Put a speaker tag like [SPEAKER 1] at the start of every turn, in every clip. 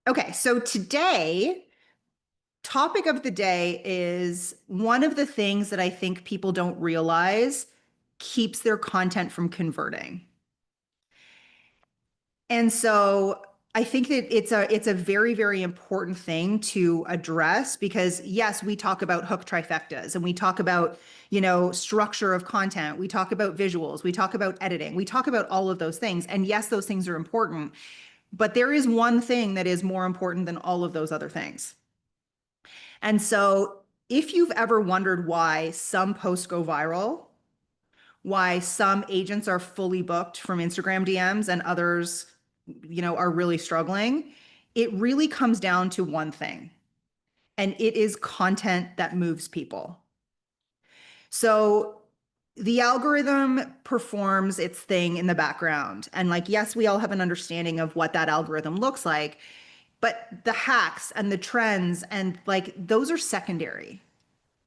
[SPEAKER 1] Okay, so today, topic of the day is one of the things that I think people don't realize keeps their content from converting. And so I think that it's a very, very important thing to address because yes, we talk about hook trifectas and we talk about, structure of content. We talk about visuals, we talk about editing, we talk about all of those things. And yes, those things are important, but there is one thing that is more important than all of those other things. And so, if you've ever wondered why some posts go viral, why some agents are fully booked from Instagram DMs and others, are really struggling, it really comes down to one thing, and it is content that moves people. So, the algorithm performs its thing in the background. And like, yes, we all have an understanding of what that algorithm looks like, but the hacks and the trends and like those are secondary.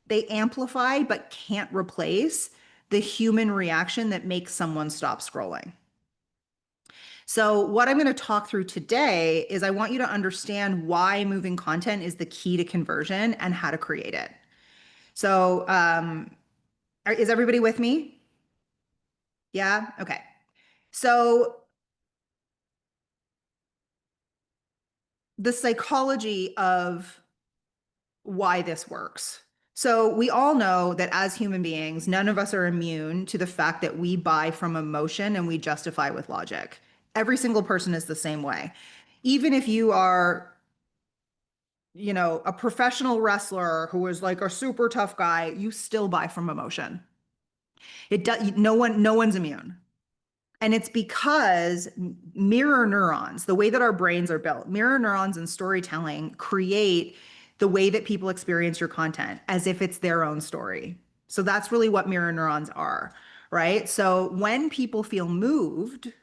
[SPEAKER 1] They amplify but can't replace the human reaction that makes someone stop scrolling. So, what I'm going to talk through today is I want you to understand why moving content is the key to conversion and how to create it. So, is everybody with me? Yeah? Okay. So, the psychology of why this works. So we all know that as human beings, none of us are immune to the fact that we buy from emotion and we justify with logic. Every single person is the same way. Even if you are, a professional wrestler who is like a super tough guy, you still buy from emotion. It does, no one's immune. And it's because mirror neurons, the way that our brains are built, mirror neurons and storytelling create the way that people experience your content as if it's their own story. So that's really what mirror neurons are, right? So when people feel moved,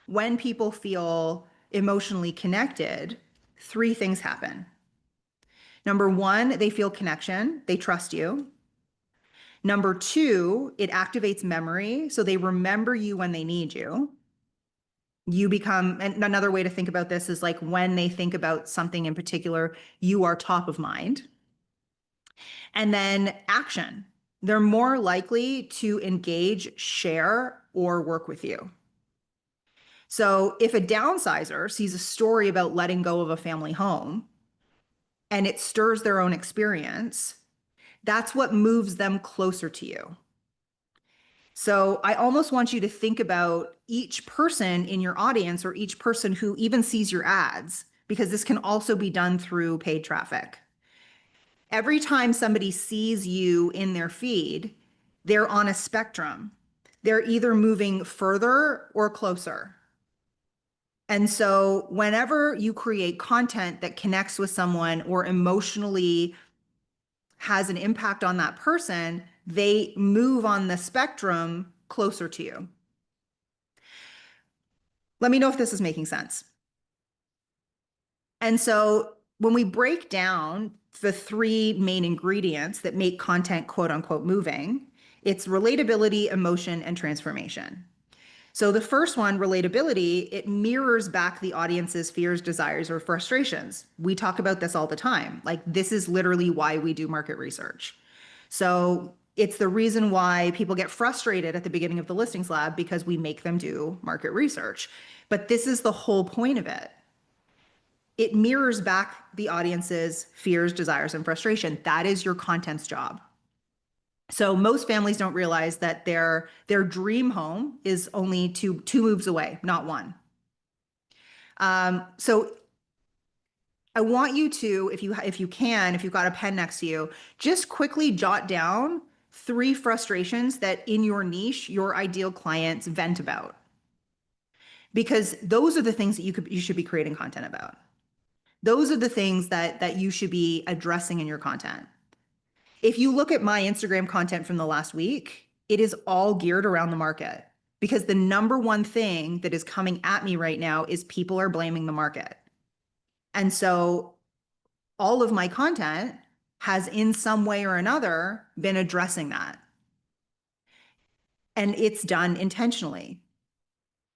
[SPEAKER 1] when people feel emotionally connected, three things happen. Number one, they feel connection, they trust you. Number two, it activates memory. So they remember you when they need you. You become, and another way to think about this is like when they think about something in particular, you are top of mind. And then action. They're more likely to engage, share, or work with you. So if a downsizer sees a story about letting go of a family home and it stirs their own experience, that's what moves them closer to you. So I almost want you to think about each person in your audience or each person who even sees your ads, because this can also be done through paid traffic. Every time somebody sees you in their feed, they're on a spectrum. They're either moving further or closer. And so whenever you create content that connects with someone or emotionally has an impact on that person, they move on the spectrum closer to you. Let me know if this is making sense. And so when we break down the three main ingredients that make content quote unquote moving, it's relatability, emotion, and transformation. So the first one, relatability, it mirrors back the audience's fears, desires, or frustrations. We talk about this all the time. Like this is literally why we do market research. So it's the reason why people get frustrated at the beginning of the listings lab because we make them do market research. But this is the whole point of it. It mirrors back the audience's fears, desires, and frustration. That is your content's job. So most families don't realize that their dream home is only two moves away, not one. So I want you to, if you can, if you've got a pen next to you, just quickly jot down three frustrations that in your niche your ideal clients vent about, because those are the things that you should be creating content about. Those are the things that you should be addressing in your content. If you look at my Instagram content from the last week, it is all geared around the market because the number one thing that is coming at me right now is people are blaming the market. And so all of my content has in some way or another been addressing that. And it's done intentionally.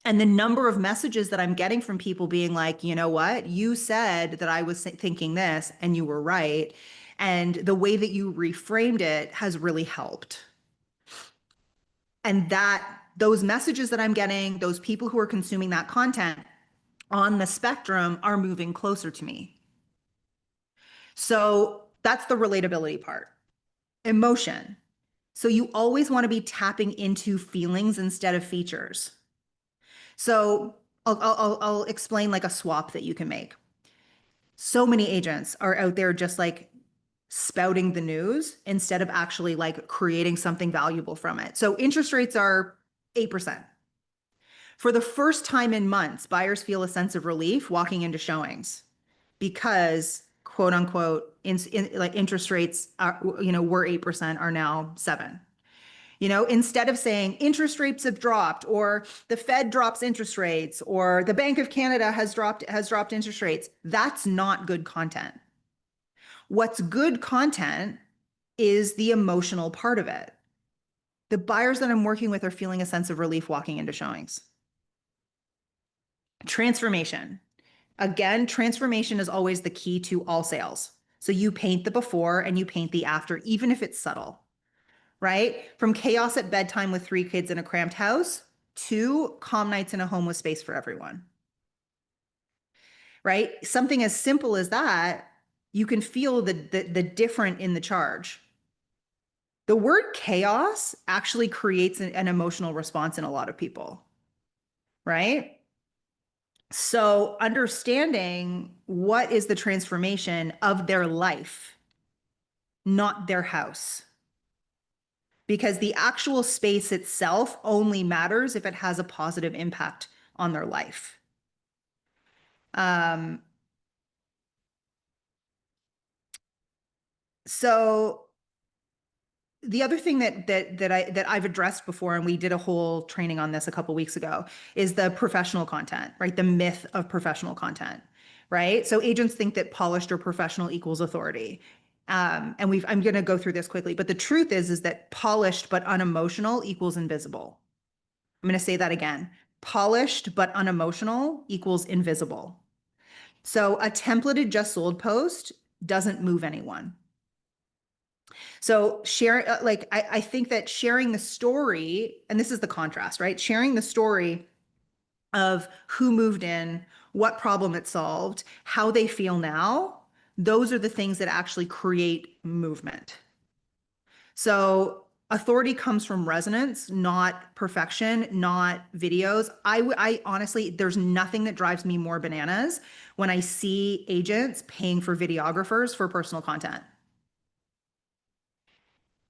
[SPEAKER 1] And the number of messages that I'm getting from people being like, you know what, you said that I was thinking this and you were right. And the way that you reframed it has really helped. And that those messages that I'm getting, those people who are consuming that content on the spectrum are moving closer to me. So that's the relatability part. Emotion. So you always want to be tapping into feelings instead of features. So I'll explain like a swap that you can make. So many agents are out there just like spouting the news instead of actually like creating something valuable from it. So interest rates are 8%. For the first time in months, buyers feel a sense of relief walking into showings because quote unquote like interest rates are, were 8% are now 7. Instead of saying interest rates have dropped or the Fed drops interest rates or the Bank of Canada has dropped interest rates, that's not good content. What's good content is the emotional part of it. The buyers that I'm working with are feeling a sense of relief walking into showings. Transformation. Again, transformation is always the key to all sales. So you paint the before and you paint the after, even if it's subtle, right? From chaos at bedtime with 3 kids in a cramped house to calm nights in a home with space for everyone, right? Something as simple as that, you can feel the different in the charge. The word chaos actually creates an emotional response in a lot of people, right? So understanding what is the transformation of their life, not their house. Because the actual space itself only matters if it has a positive impact on their life. Um, so the other thing that I've addressed before, and we did a whole training on this a couple weeks ago, is the professional content, right? The myth of professional content, right? So agents think that polished or professional equals authority. And I'm going to go through this quickly, but the truth is that polished but unemotional equals invisible. I'm going to say that again. Polished but unemotional equals invisible. So a templated just sold post doesn't move anyone. So share like I think that sharing the story, and this is the contrast, right? Sharing the story of who moved in, what problem it solved, how they feel now, those are the things that actually create movement. So authority comes from resonance, not perfection, not videos. I honestly, there's nothing that drives me more bananas when I see agents paying for videographers for personal content.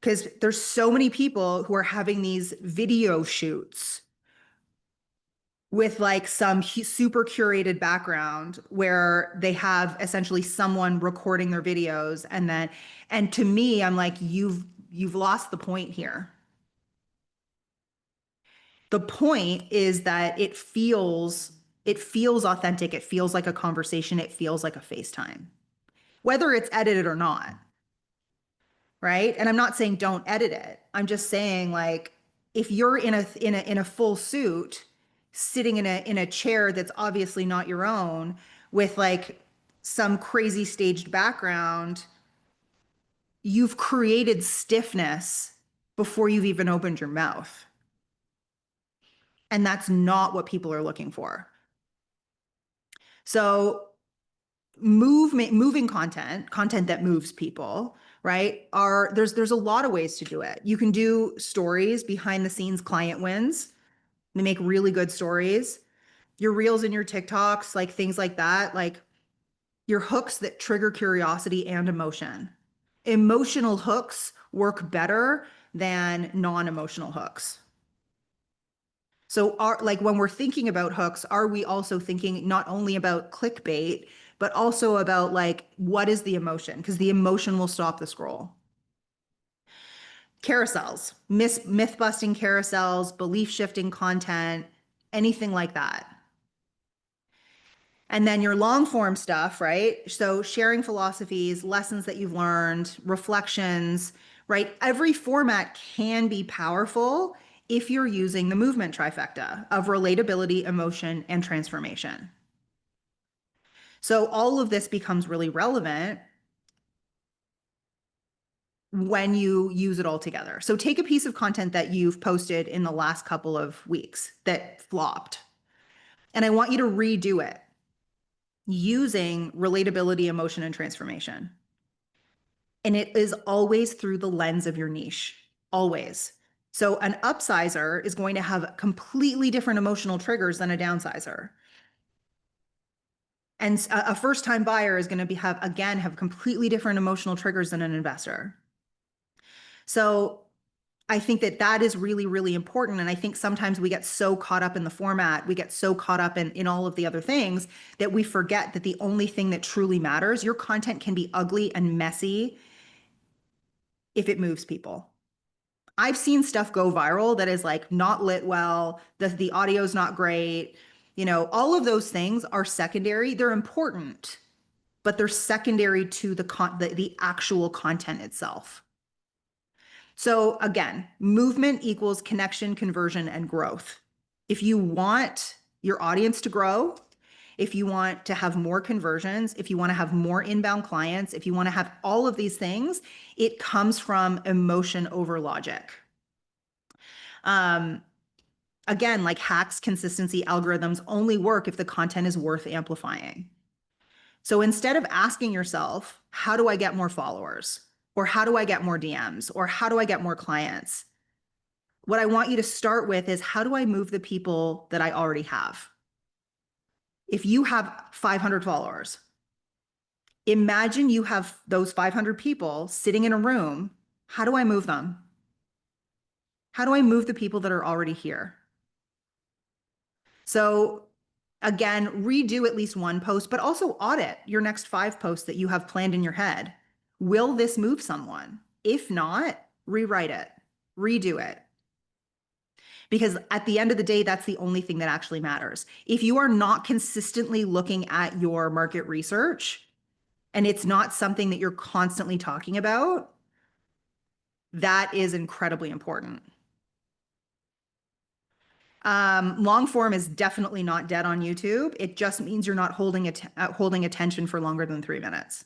[SPEAKER 1] Because there's so many people who are having these video shoots with like some super curated background where they have essentially someone recording their videos and to me I'm like you've lost the point here. The point is that it feels authentic, it feels like a conversation, it feels like a FaceTime, whether it's edited or not, right? And I'm not saying don't edit it. I'm just saying like if you're in a full suit sitting in a chair that's obviously not your own with like some crazy staged background, you've created stiffness before you've even opened your mouth. And that's not what people are looking for. So moving content that moves people, right? There's a lot of ways to do it. You can do stories, behind the scenes client wins. They make really good stories. Your reels and your TikToks, like things like that, like your hooks that trigger curiosity and emotion. Emotional hooks work better than non-emotional hooks. So like when we're thinking about hooks, are we also thinking not only about clickbait, but also about like what is the emotion? Because the emotion will stop the scroll. Carousels, myth busting carousels, belief shifting content, anything like that. And then your long form stuff, right? So sharing philosophies, lessons that you've learned, reflections, right? Every format can be powerful if you're using the movement trifecta of relatability, emotion, and transformation. So all of this becomes really relevant when you use it all together. So take a piece of content that you've posted in the last couple of weeks that flopped, and I want you to redo it using relatability, emotion, and transformation. And it is always through the lens of your niche, always. So an upsizer is going to have completely different emotional triggers than a downsizer. And a first-time buyer is going to have completely different emotional triggers than an investor. So I think that that is really, really important. And I think sometimes we get so caught up in the format, we get so caught up in all of the other things that we forget that the only thing that truly matters, your content can be ugly and messy if it moves people. I've seen stuff go viral that is like not lit well, the audio's not great. All of those things are secondary. They're important, but they're secondary to the actual content itself. So again, movement equals connection, conversion, and growth. If you want your audience to grow, if you want to have more conversions, if you want to have more inbound clients, if you want to have all of these things, it comes from emotion over logic. Um, Again, like hacks, consistency, algorithms only work if the content is worth amplifying. So instead of asking yourself, how do I get more followers? Or how do I get more DMs? Or how do I get more clients? What I want you to start with is, how do I move the people that I already have? If you have 500 followers, imagine you have those 500 people sitting in a room. How do I move them? How do I move the people that are already here? So again, redo at least one post, but also audit your next 5 posts that you have planned in your head. Will this move someone? If not, rewrite it, redo it. Because at the end of the day, that's the only thing that actually matters. If you are not consistently looking at your market research and it's not something that you're constantly talking about, that is incredibly important. Long form is definitely not dead on YouTube. It just means you're not holding attention for longer than 3 minutes.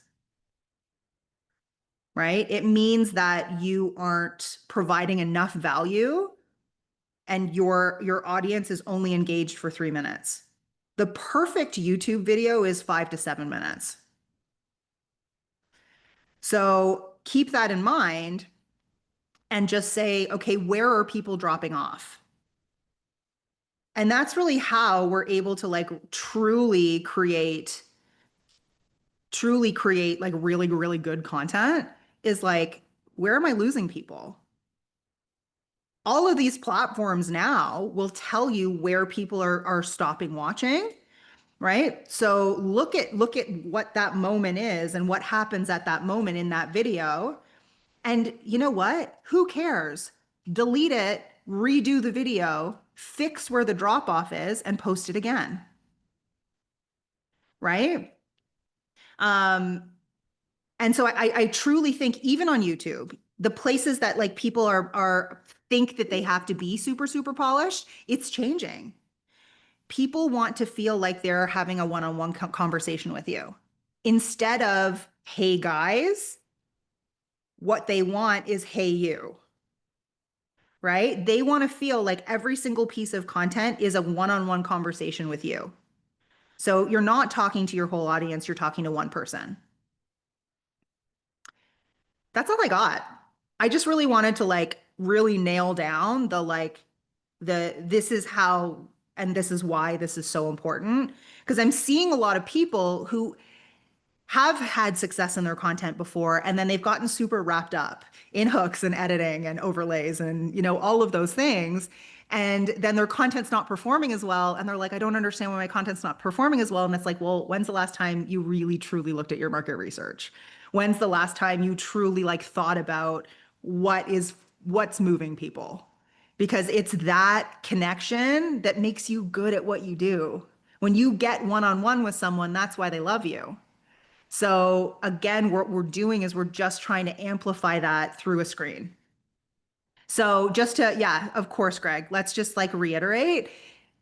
[SPEAKER 1] Right? It means that you aren't providing enough value and your audience is only engaged for 3 minutes. The perfect YouTube video is 5 to 7 minutes. So keep that in mind and just say, okay, where are people dropping off? And that's really how we're able to like truly create like really, really good content, is like, where am I losing people? All of these platforms now will tell you where people are stopping watching, right? So look at what that moment is and what happens at that moment in that video. And you know what? Who cares? Delete it, redo the video, fix where the drop off is, and post it again, right? Um, and so I truly think even on YouTube, the places that like people are think that they have to be super, super polished, it's changing. People want to feel like they're having a one-on-one conversation with you. Instead of, hey guys, what they want is, hey you, right? They want to feel like every single piece of content is a one-on-one conversation with you. So you're not talking to your whole audience, you're talking to one person. That's all I got. I just really wanted to like really nail down this is how and this is why this is so important, because I'm seeing a lot of people who have had success in their content before and then they've gotten super wrapped up in hooks and editing and overlays and all of those things, and then their content's not performing as well and they're like, I don't understand why my content's not performing as well. And it's like, well, when's the last time you really truly looked at your market research? When's the last time you truly like thought about what's moving people? Because it's that connection that makes you good at what you do. When you get one-on-one with someone, that's why they love you. So again, what we're doing is we're just trying to amplify that through a screen. So just to, yeah, of course, Greg, let's just like reiterate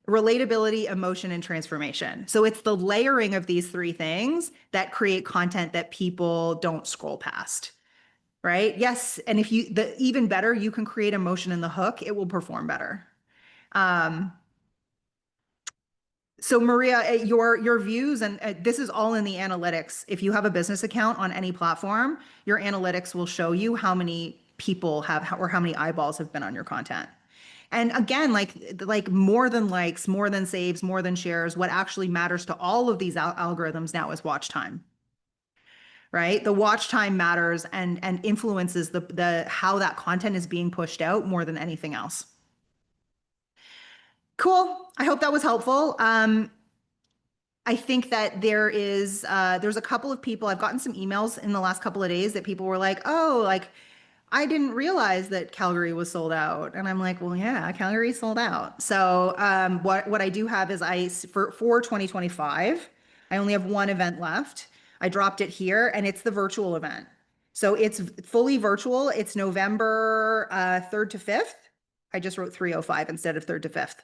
[SPEAKER 1] relatability, emotion, and transformation. So it's the layering of these three things that create content that people don't scroll past, right? Yes. And if you, the even better, you can create emotion in the hook, it will perform better. Um, so Maria, your views, and this is all in the analytics. If you have a business account on any platform, your analytics will show you how many people have or how many eyeballs have been on your content. And again, like more than likes, more than saves, more than shares, what actually matters to all of these algorithms now is watch time, right? The watch time matters and influences the how that content is being pushed out more than anything else. Cool. I hope that was helpful. I think that there's a couple of people I've gotten some emails in the last couple of days that people were like, "Oh, like I didn't realize that Calgary was sold out." And I'm like, "Well, yeah, Calgary sold out." So, what I do have is for 2025, I only have one event left. I dropped it here and it's the virtual event. So it's fully virtual. It's November 3rd to 5th. I just wrote 305 instead of 3rd to 5th.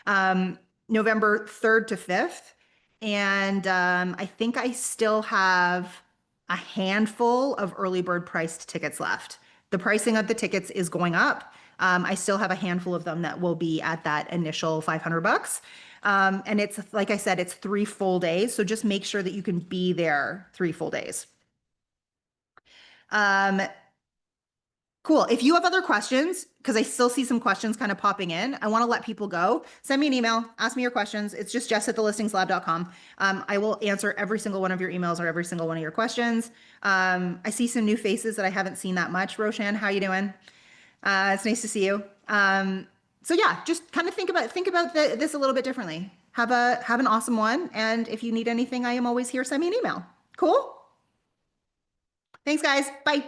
[SPEAKER 1] Um, November 3rd to 5th. And I think I still have a handful of early bird priced tickets left. The pricing of the tickets is going up. I still have a handful of them that will be at that initial 500 bucks. And it's like I said, it's 3 full days. So just make sure that you can be there 3 full days. Um, Cool. If you have other questions, because I still see some questions kind of popping in, I want to let people go. Send me an email, ask me your questions. It's just jess@thelistingslab.com. I will answer every single one of your emails or every single one of your questions. I see some new faces that I haven't seen that much. Roshan, how you doing? It's nice to see you. So yeah, just kind of think about this a little bit differently. Have an awesome one. And if you need anything, I am always here. Send me an email. Cool. Thanks, guys. Bye.